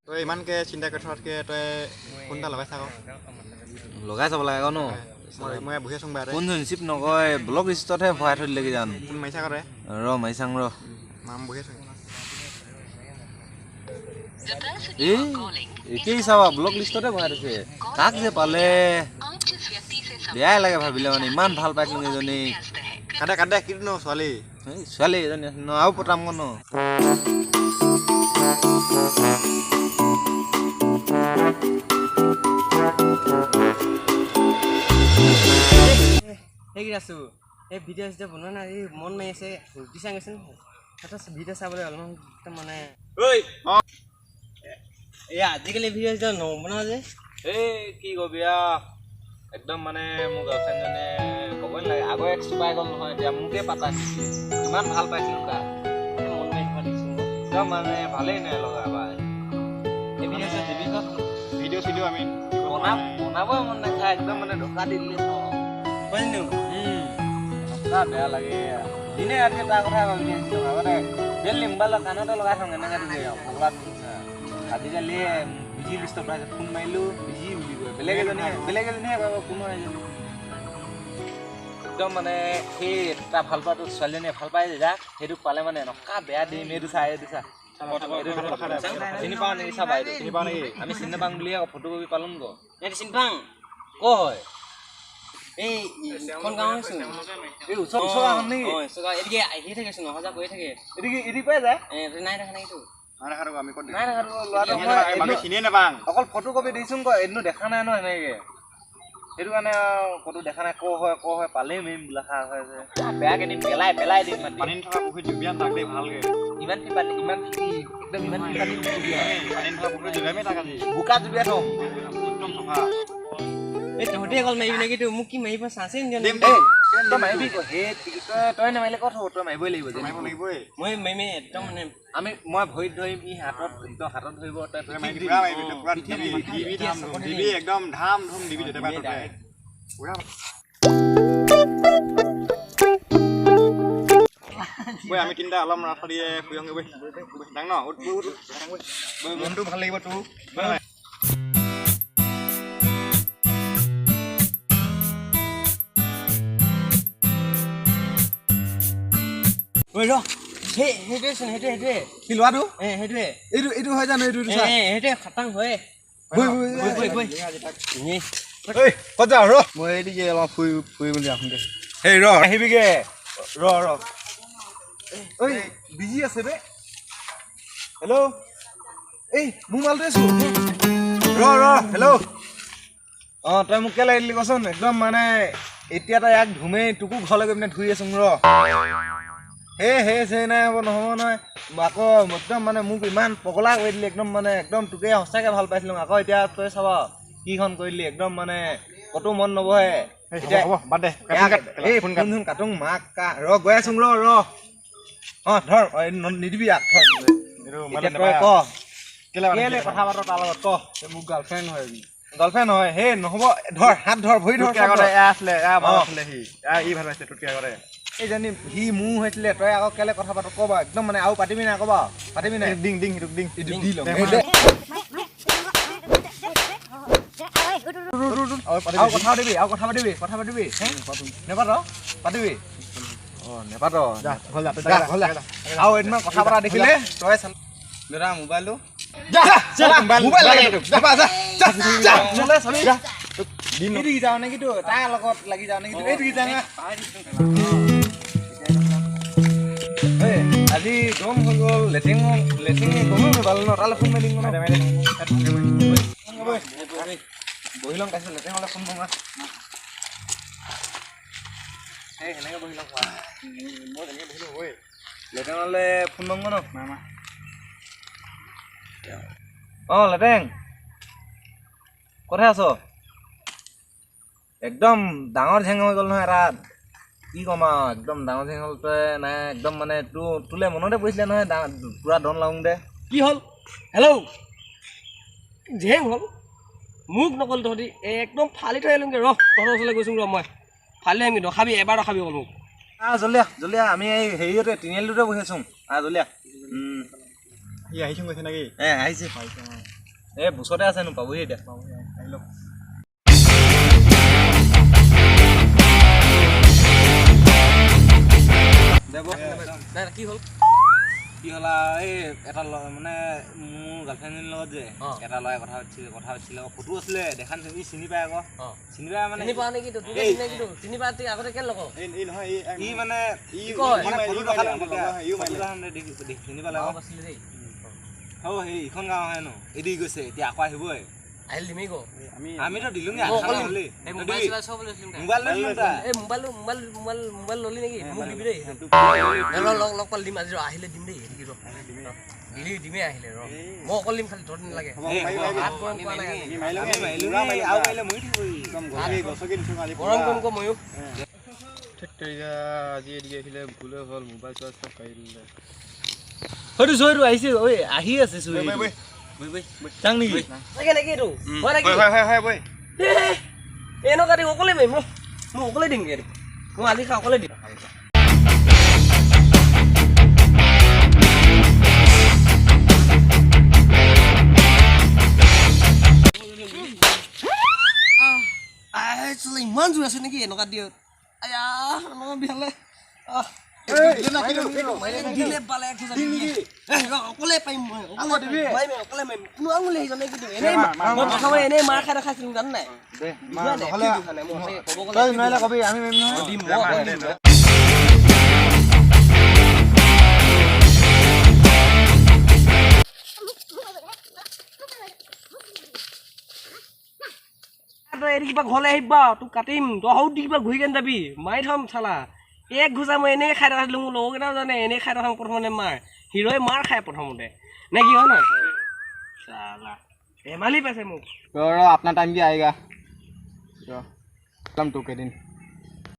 তই ইমানকে চিন্তা কৰি থকাতকে তই ফোন এটা লগাই থাক লগাই চাব লাগে আকৌ ন মই বহি আছোঁ বাৰে কোন ৰিচিভ নকয় ব্লক লিষ্টতহে ভৰাই থৈ দিলেগৈ জানো ফোন মাৰি থাক তই মাৰি চাং নাম বহি আছোঁ একেই চাবা ব্লক লিষ্টতে ভৰাই থৈছে কাক যে পালে বেয়াই লাগে ভাবিলে মানে ইমান ভাল পাইছিলোঁ এজনী কান্দে কিনো ছোৱালী ছোৱালী এজনী আছে ন আৰু পতাম ন আছো এই ভিডিঅ' চিডিঅ' বনোৱা নাই এই মন মাৰি আছে ৰুটি চাং আছে এটা ভিডিঅ' চাবলৈ অলপমান মানে এই আজিকালি ভিডিঅ' চিডিঅ' নবনাও যে এই কি কবি একদম মানে মোৰ গাৰ্লফ্ৰেণ্ডজনে ক'বই নালাগে আগৰ এক্স পাই গ'ল নহয় এতিয়া মোকে পাতা ইমান ভাল পাইছিলোঁ কা মন মাৰি থকা দেখিছোঁ একদম মানে ভালেই নাই লগা এবাৰ এই ভিডিঅ' চিডিঅ' দিবি ভিডিঅ' চিডিঅ' আমি বনাবই মন নাখায় একদম মানে ধোকা দি দিলে বেয়া লাগে দিনে ৰাতি তাৰ কথা ভাবি আছিলোঁ আগতে বেল মোবাইলৰ কাণতে লগাই থওঁ এনেকৈ দিলে পগলাত আজিকালি বিজি লিষ্টত ভৰাইছে ফোন মাৰিলোঁ বিজি বুলি কয় বেলেগ এজনীহে কয় ফোন মাৰিছিলোঁ একদম মানে সেই এটা ভাল পোৱাটো ছোৱালীজনীয়ে ভাল পাই যাক সেইটো পালে মানে এনেকুৱা বেয়া দিম এইটো চা চিনি পাওঁ নেকি চাবা এইটো চিনি পাওঁ নেকি আমি চিনি নাপাওঁ বুলিয়ে ফটো কপি পালোঁ ক চিনি পাওঁ ক হয় এই কোন গাঁও আছো এই ওচৰ গাঁও নেকি এদিকে আহি থাকেচোন অহা যোৱা কৰি থাকে এদি পাই যায় নাই দেখা নাই এইটো অকল ফটো কপি দিছোন ক এদিনো দেখা নাই ন এনেকে সেইটো কাৰণে ফটো দেখা নাই ক হয় পালেই মেইন বোলা হয় যে বেয়াকে দিম পেলাই দিম পানী থকা পুখুৰীত জুবিয়ান তাক দেই ভালকে ইমান পানী পানী থকা পুখুৰীত জুবিয়ামে তাক আজি বোকা জুবিয়াই থম একদম চফা এই তহঁতে অকল মাৰিবি নেকি মোক কি মাৰিব চান্সেই নিদিয় তই মাৰিবি তই নামাৰিলে ক'ত হ'ব তই মাৰিবই লাগিব মই মাৰিমে একদম মানে মই ভৰিত ধৰিম ই হাতত ধৰিব দিবি একদম ধাম ধুম দিবি আমি তিনিটা অলপ ৰাস্তা দিয়ে ফুৰি আহোঁগৈ ডাঙ ন মনটো ভাল লাগিব তোৰ সেইটোৱে কি লোৱাটো সেইটোৱে এইটো হয় জানো সেইটোৱে খাটাং হয় ক'ত যাওঁ মই এইদিকে অলপ ফুৰি বুলি আহোঁগৈ এই আহিবিগে ঐ বিজি আছে বে হেল্ল' এই মোৰ মালটো আছো হেল্ল' তই মোক কেলে দিলি কচোন একদম মানে এতিয়া তই ইয়াক ধুমেই তোকো ঘৰলৈ গৈ পিনে ধুই আছো সেই নাই হ'ব নহ'ব নহয় আকৌ একদম মানে মোক ইমান পগলা কৰি দিলি একদম মানে একদম তোকে সঁচাকৈ ভাল পাইছিলোঁ আকৌ এতিয়া তই চাব কিখন কৰি দিলি একদম মানে ক'তো মন নবহে কাটোং মাক গৈ আছো ধৰ নিদিবি ইয়াক কেলে কথা পাত তাৰ লগত মোৰ গাৰ্লফ্ৰেণ্ড হয় সেই নহ'ব ধৰ হাত ধৰ ভৰি ধৰ আগতে আছিলে ই ভাল পাইছে তোতকে আগতে এইজনী সি মোৰ হৈছিলে তই আকৌ কেলে কথা পাত ক'বা একদম মানে আৰু পাতিবি নাই ক'বা পাতিবি নাই ডিং সিটোক ডিং দি ল'ম কথা পাতিবি নেপাত পাতিবি নেপাত আৰু এদিনমান কথা পতা দেখিলে তই দাদা মোবাইলটো যাওঁ নেকি তাৰ লগত লাগি যাওঁ নেকি আজি গৰম হৈ গ'ল লেট্ৰিন গমেই নাপালো ন তালৈ ফোন মাৰি দিম বহি ল'ম তাৰপিছত লেট্ৰিন হ'লে ফোন মাৰা সেনেকৈ বহি ল'ম মই তেনেকৈ বহিলোঁ হ'বই লেট্ৰিন হ'লে ফোন মাৰিম ন লেটেং ক'তহে আছ একদম ডাঙৰ ঝেং হৈ গ'ল নহয় এটা কি ক'ম আৰু একদম ডাঙৰ ঝেং হ'ল তই নাই একদম মানে তোলে মনতে পৰিছিলে নহয় পূৰা ডন লাগুংতে কি হ'ল হেল্ল' ঝেং হ'ল মোক নক'ল তহঁতি একদম ফালি থৈ আহিলোঁগৈ তহঁতৰ ওচৰলৈ গৈছোঁ মই ফালি আহিমগৈ ৰখাবি এবাৰ ৰখাবি অকল মোক জলদি আমি এই হেৰিয়তে তিনিআলিটোতে বহি আছোঁ জলদি সি আহিছোঁ কৈছে নেকি আহিছে ওচৰতে আছে নো পাবহি এতিয়া আহি লওক কি হ'ল কি হ'লা এই এটা মানে মোৰ গাৰ্লফ্ৰেণ্ডজনীৰ লগত যে এটা ল'ৰাই কথা পাতিছিলে ফটো আছিলে দেখা নাছিল চিনি পাই আকৌ চিনি পাই মানে চিনি পাওঁ নেকি চিনি পাই আগতে কেলে লগ এই নহয় ই মানে চিনি পালে আকৌ সেই ইখন গাঁও হয় ন এদি গৈছে এতিয়া আকৌ আহিবই আহিল দিমি ক আমিতো দিলোগে মোবাইল ললি নেকি মোক দিবি দেই লগ পাল দিম আজি আহিলে দিম দেই দিমেই আহিলে ৰ মই অকল দিম খালি তোৰ নালাগে গৰম কম কম ময়ো আজি এদিকে আহিলে ভুলে হ'ল মোবাইল চোৱা চব পাৰিলে হয়তো চৈটো আহিছে ঐ আহি আছে চৈ যাং নেকি নেকি এইটো হয় নেকি বৈ এনেকুৱা দিম অকলে মাৰিম মই অকলে দিমগে মই আজি খা অকলে দিম ইমান জোৰ আছে নেকি এনেকুৱা দিয়ে আয়া বিহালে অকলে পাৰিম মই অকলে মাৰিম কোনো আঙুলি আহিছে নে কিন্তু এনেই মাৰ খাই দেখাইছিলো জান নাই কিবা ঘৰলৈ আহিবা তোক কাটিম তই সৌ দি কিবা ঘূৰি কেনে যাবি মাৰি থম চালা এক ঘোচা মই এনেই খাই দেখাইছিলো মোৰ লগৰকেইটাও জানে এনেই খাই দেখাম প্ৰথমতে মাৰ হিৰোই মাৰ খাই প্ৰথমতে নে কি হয় নহয় চালা ধেমালি পাইছে মোক अपना टाइम भी आएगा तो तुम तो के दिन